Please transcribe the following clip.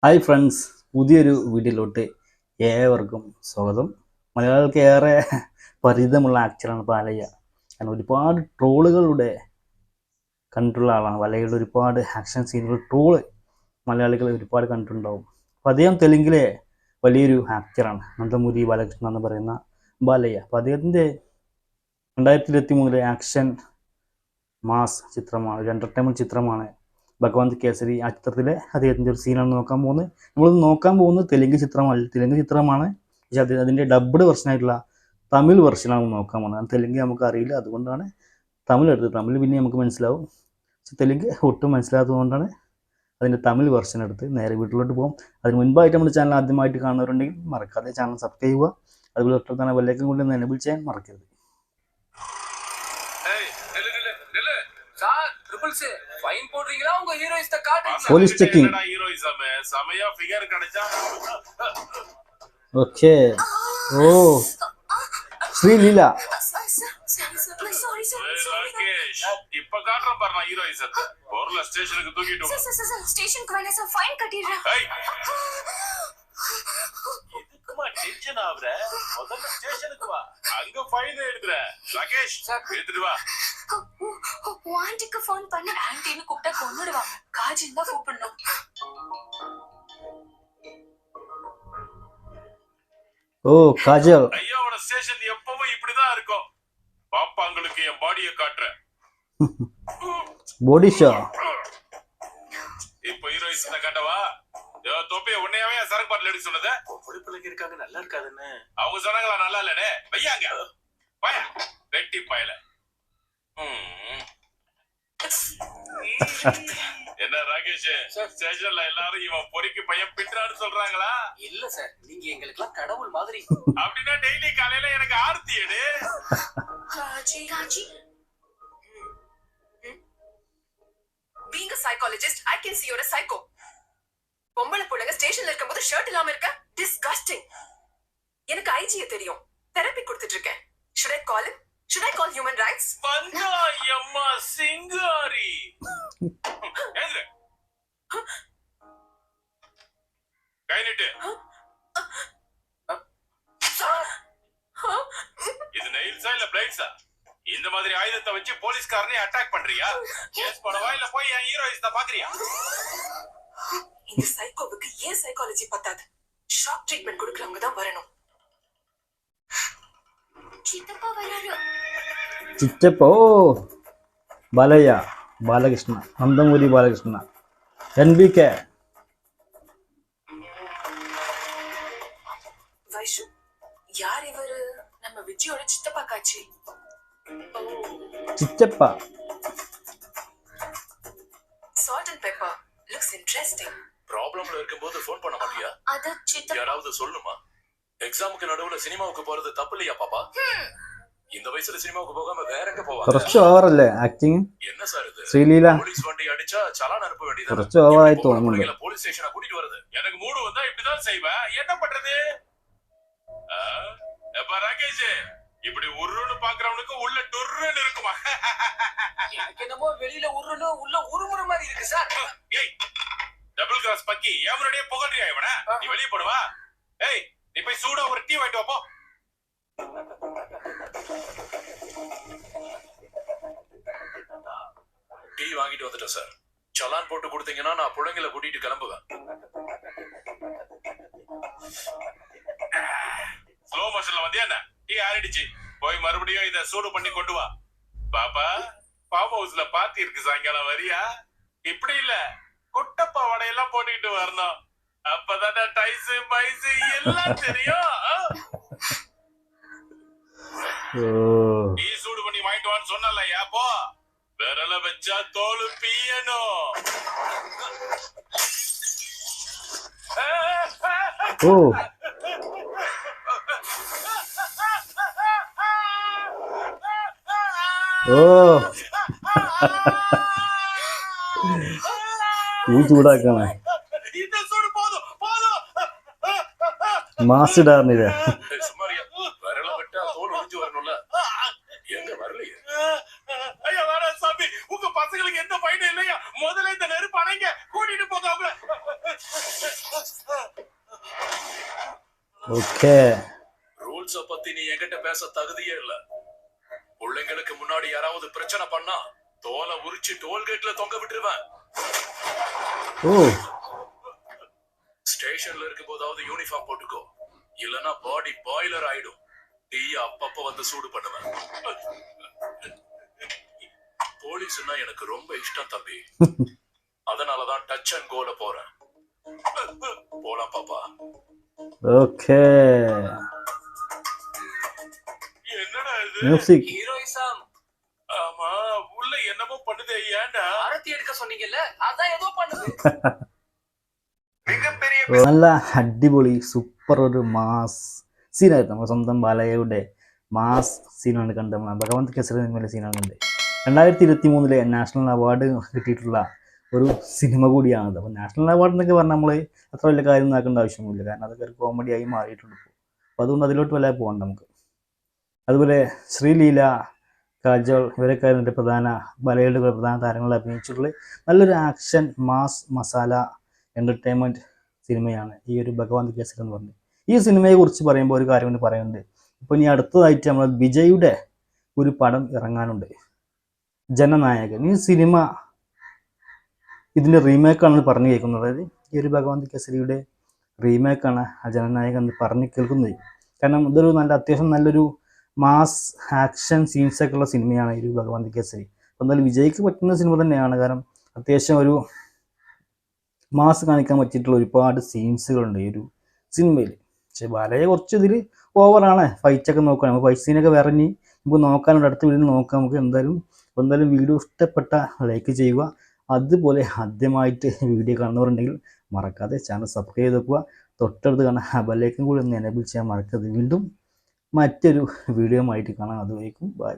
Hi friends, പുതിയൊരു വീഡിയോയിലോട്ട് ഏവർക്കും സ്വാഗതം. മലയാളികൾക്ക് ഏറെ പരിചിതമുള്ള ആക്ടറാണ് ബാലയ്യ. കാരണം ഒരുപാട് ട്രോളുകളുടെ കണ്ടിട്ടുള്ള ആളാണ്. ബാലയ്യയുടെ ഒരുപാട് ആക്ഷൻ സീനുകൾ ട്രോള് മലയാളികൾ ഒരുപാട് കണ്ടിട്ടുണ്ടാവും. അപ്പോൾ അദ്ദേഹം തെലുങ്കിലെ വലിയൊരു ആക്ടറാണ്, നന്ദമുരി ബാലകൃഷ്ണൻ എന്ന് പറയുന്ന ബാലയ്യ. അപ്പോൾ അദ്ദേഹത്തിൻ്റെ 2023 ആക്ഷൻ മാസ് ചിത്രമാണ്, ഒരു എൻ്റർടൈൻമെൻറ്റ് ചിത്രമാണ് ഭഗവന്ത് കേസരി. ആ ചിത്രത്തിലെ അദ്ദേഹത്തിൻ്റെ ഒരു സീനാണ് നോക്കാൻ പോകുന്നത്. നമ്മൾ നോക്കാൻ പോകുന്നത് തെലുങ്ക് ചിത്രമാണ്. പക്ഷേ അതിൻ്റെ ഡബ്ഡ് വെർഷനായിട്ടുള്ള തമിഴ് വെർഷനാണ് നോക്കാൻ പോകുന്നത്. തെലുങ്ക് നമുക്ക് അറിയില്ല, അതുകൊണ്ടാണ് തമിഴ് എടുത്തത്. തമിഴ് പിന്നെ നമുക്ക് മനസ്സിലാവും, പക്ഷെ തെലുങ്ക് ഒട്ടും മനസ്സിലാത്തതുകൊണ്ടാണ് അതിൻ്റെ തമിഴ് വെർഷൻ എടുത്ത് നേരെ വീട്ടിലോട്ട് പോകും. അതിന് മുൻപായിട്ട് നമ്മുടെ ചാനൽ ആദ്യമായിട്ട് കാണുന്നവരുണ്ടെങ്കിൽ മറക്കാതെ ചാനൽ സബ്സ്ക്രൈബ് ചെയ്യുക. അതുപോലെ തൊട്ടടുത്താണ് ബെല്ലൈക്കൺ കൊണ്ട് എനേബിൾ ചെയ്യാൻ മറക്കരുത്. Police checking. ഓക്കെ. ഓ, ശ്രീലീല. இப்ப காட்டுறேன் பாரு நான் ஹீரோயிசத்தை. பொருள ஸ்டேஷனுக்கு தூக்கிட்டு வா. சார் ஸ்டேஷனுக்கு வேணா சார், ஃபைன் கட்டிடுறேன். இதுக்குமா டென்ஷன் ஆவற? முதல்ல ஸ்டேஷனுக்கு வா, அங்க ஃபைன் எடுத்துற. ராகேஷ் எடுத்துட்டு வா. ஆண்டிக்கு ஃபோன் பண்ண, ஆண்டின்னு கூப்பிட்டா கொன்னுடுவாங்க. காஜின் தான் கூப்பிடணும். ஓ, காஜல். ஐயாவோட ஸ்டேஷன் எப்பவும் இப்படிதான் இருக்கும். பாப்பாங்களுக்கு என் பாடியை காட்டுறேன். Body show. இப்போ ஹீரோயிசத்தை காட்டவா? தொப்பிய உன்னையாவே சரக்கு பாட்டில் எடுக்க சொன்னது. பொடிப்பிள்ளைங்க இருக்காங்க, நல்லா இருக்காதுன்னு அவங்க சொன்னாங்களா? நல்லா இல்லனே வையாங்க. பய வெட்டி பயல. என்ன ராகேஷ், ஸ்டேஷன்ல எல்லாரும் இவன் பொறிக்கு பையன் பின்றான்னு சொல்றாங்களா? இல்ல சார், நீங்க எங்களுக்கெல்லாம் கடவுள் மாதிரி. அப்படின்னா டெய்லி காலையில எனக்கு ஆர்த்தி எடு. Raji, being a psychologist, I can see you're a psycho. பொம்பளை புள்ளங்க ஸ்டேஷன்ல இருக்கும்போது ஷர்ட் இல்லாம இருக்க டிஸ்கஸ்டிங். எனக்கு ஐஜியை தெரியும், தெரப்பி கொடுத்துட்டு இருக்கேன். should I call human rights? பஞ்சாயம்மா சிங்காரி. ஏந்திர கை நீட்டு. இது நெயில்ஸா இல்ல பிளேட்ஸா? இந்த மாதிரி ஆயுதத்தை வச்சு போலீஸ்காரனே அட்டாக் பண்றியா? கேஸ் போடவா இல்ல போய் என் ஹீரோயிஸ்ட பாக்குறியா? இந்த சைக்கோவுக்கு ஏன் சைக்காலஜி பத்தாது, ஷாக் ட்ரீட்மெண்ட் கொடுக்கறவங்க தான் வரணும். சித்தப்பா வராரு. ചിറ്റപ്പോ. ബാലയ്യ ബാലകൃഷ്ണ, നന്ദമുരി ബാലകൃഷ്ണ, NBK. வைஷு, யார் இவரு? நம்ம விஜயோட சித்தப்பா காட்சி. ചിറ്റപ്പ. Salt and pepper looks interesting. ப்ராப்ளம்ல இருக்கும்போது ஃபோன் பண்ண மாட்டியா? அது சித்தப்பா. யாராவது சொல்லுமா? எக்ஸாமுக்கு நடுவுல சினிமாவுக்கு போறது தப்பு இல்லையா பாப்பா? இந்த வயசுல சினிமாவுக்கு போகாம வேற எங்க போவாங்க? കുറച്ച് ഓവറല്ലേ ആക്ടിങ്? என்ன சார் இது? ശ്രീലീല போலீஸ் வண்டி அடிச்சா சலான் அனுப்ப வேண்டியது. കുറച്ച് ഓവറായി തോന്നുന്നുണ്ട്. போலீஸ் ஸ்டேஷனை கூட்டிட்டு வருது. எனக்கு மூடு வந்தா இப்படிதான் செய்வேன். என்ன பண்றது? எப்ப ராகேஷ், இப்படி உருன்னு பாக்குறவனுக்கு உள்ள டொர்ன்னு இருக்குமா? எனக்கு என்னமோ வெளியில உருன்னு உள்ள உருமுறை மாதிரி இருக்கு சார். ஏய், டபுள் கிராஸ் பக்கி, ஏன் முன்னாடியே புகழ்றியா இவனை? நீ வெளியே போடுவா? ஏய், நீ போய் சூடா ஒரு டீ வாங்கிட்டு வாப்போ. டீ வாங்கிட்டு வந்துட்டேன் சார். சலான் போட்டு கொடுத்தீங்கன்னா நான் பிள்ளைங்களை கூட்டிட்டு கிளம்புவேன். ஸ்லோ மோஷன்ல வந்தியா என்ன? டீ ஆறிடுச்சு, போய் மறுபடியும் இத சூடு பண்ணி கொண்டு வா. பாப்பா, ஃபார்ம் ஹவுஸ்ல பார்ட்டி இருக்கு, சாயங்காலம் வரியா? இப்படி இல்ல, குட்டப்பா வடையெல்லாம் போட்டுக்கிட்டு வரணும். அப்பதானே டைஸ் பைஸ் எல்லாம் தெரியும். டீ சூடு பண்ணி வாங்கிட்டு வான்னு சொன்னல, ஏப்போ விரல வச்சா தோல் பீயணும். ഓ, ഓ, ഈ ചൂടാക്കണേ. இந்த சூடு போதும் போதும். മാസിടാറിനില്ല. சுமாரியா விரல விட்டா தோல் ஒடிஞ்சு வரணும்ல, எங்க வரலையே? ஐயா வேணாம் சாமி, உங்க பசங்களுக்கு எந்த பயனும் இல்லையா? முதல்ல இந்த நெருப்பு அணைங்க, கூட்டிட்டு போங்க அவங்கள. ஓகே. ரூல்ஸ பத்தி நீ என்கிட்ட பேச தகுதியே இல்ல. பிள்ளைங்களுக்கு முன்னாடி யாராவது பிரச்சனை பண்ணா தோலை உரிச்சு டோல்கேட்ல தொங்க விட்டுருவேன். ஓ. ஸ்டேஷன்ல இருக்கும் போதாவது யூனிஃபார்ம் போட்டுக்கோ, இல்லனா பாடி பாய்லர் ஆயிடும். டீய அப்பப்ப வந்து சூடு பண்ணுவேன். போலீஸ்னா எனக்கு ரொம்ப இஷ்டம் தம்பி. அதனாலதான் டச் அண்ட் கோல போறேன். போலாம் பாப்பா. ஓகே. என்னடா இது? மியூசிக். ஹீரோயிசம். ஆமா, உள்ள என்னமோ பண்ணுதே, ஏன்டா? ஆரத்தி எடுக்க சொன்னீங்கல்ல, அதான் ஏதோ பண்ணுது. നല്ല അടിപൊളി സൂപ്പർ ഒരു മാസ് സീനായിരുന്നു. നമ്മുടെ സ്വന്തം ബാലയുടെ മാസ് സീനാണ് കണ്ടത്. നമ്മൾ ഭഗവന്ത് കേസരി എന്നുള്ള സീനാണ് കണ്ടത്. 2023 നാഷണൽ അവാർഡ് കിട്ടിയിട്ടുള്ള ഒരു സിനിമ കൂടിയാണത്. അപ്പോൾ നാഷണൽ അവാർഡ് എന്നൊക്കെ പറഞ്ഞാൽ നമ്മൾ അത്ര വലിയ കാര്യം നോക്കേണ്ട ആവശ്യമൊന്നുമില്ല, കാരണം അതൊക്കെ ഒരു കോമഡിയായി മാറിയിട്ടുണ്ട്. അപ്പോൾ അതുകൊണ്ട് അതിലോട്ട് വല്ല പോകണ്ട നമുക്ക്. അതുപോലെ ശ്രീലീല, കാജോൾ ഇവരൊക്കെ അതിൻ്റെ ബാലയുടെ പ്രധാന താരങ്ങളെ അഭിനയിച്ചിട്ടുള്ള നല്ലൊരു ആക്ഷൻ മാസ് മസാല എൻ്റർടൈൻമെൻറ്റ് സിനിമയാണ് ഈ ഒരു ഭഗവന്ത് കേസരി എന്ന് പറഞ്ഞത്. ഈ സിനിമയെ കുറിച്ച് പറയുമ്പോൾ ഒരു കാര്യം കൊണ്ട് പറയുന്നുണ്ട്. ഇപ്പോൾ ഇനി അടുത്തതായിട്ട് നമ്മൾ വിജയുടെ ഒരു പടം ഇറങ്ങാനുണ്ട്, ജനനായകൻ. ഈ സിനിമ ഇതിൻ്റെ റീമേക്കാണെന്ന് പറഞ്ഞു കേൾക്കുന്നത്. അതായത് ഈ ഒരു ഭഗവന്ത് കേസരിയുടെ റീമേക്കാണ് ആ ജനനായകൻ എന്ന് പറഞ്ഞ് കേൾക്കുന്നത്. കാരണം ഇതൊരു അത്യാവശ്യം നല്ലൊരു മാസ് ആക്ഷൻ സീൻസൊക്കെ ഉള്ള സിനിമയാണ് ഈ ഒരു ഭഗവന്ത് കേസരി. അപ്പോൾ എന്തായാലും വിജയ്ക്ക് പറ്റുന്ന സിനിമ തന്നെയാണ്, കാരണം അത്യാവശ്യം ഒരു മാസ് കാണിക്കാൻ പറ്റിയിട്ടുള്ള ഒരുപാട് സീൻസുകളുണ്ട് ഈ ഒരു സിനിമയിൽ. പക്ഷേ ബാലയെ കുറച്ച് ഇതിൽ ഓവറാണ്. ഫൈറ്റൊക്കെ നോക്കണം, നമുക്ക് ഫൈറ്റ് സീനൊക്കെ വരഞ്ഞ് നമുക്ക് നോക്കാനുണ്ട്, അടുത്ത വീഡിയോയിൽ നോക്കാം. നമുക്ക് എന്തായാലും വീഡിയോ ഇഷ്ടപ്പെട്ട ലൈക്ക് ചെയ്യുക. അതുപോലെ ആദ്യമായിട്ട് വീഡിയോ കാണുന്നവരുണ്ടെങ്കിൽ മറക്കാതെ ചാനൽ സബ്സ്ക്രൈബ് ചെയ്ത് വെക്കുക. തൊട്ടടുത്ത് കാണാൻ ബെല്ലൈക്കൻ കൂടി ഒന്ന് എനേബിൾ ചെയ്യാൻ മറക്കരുത്. വീണ്ടും മറ്റൊരു വീഡിയോ ആയിട്ട് കാണാം. അതുവരേക്കും ബൈ.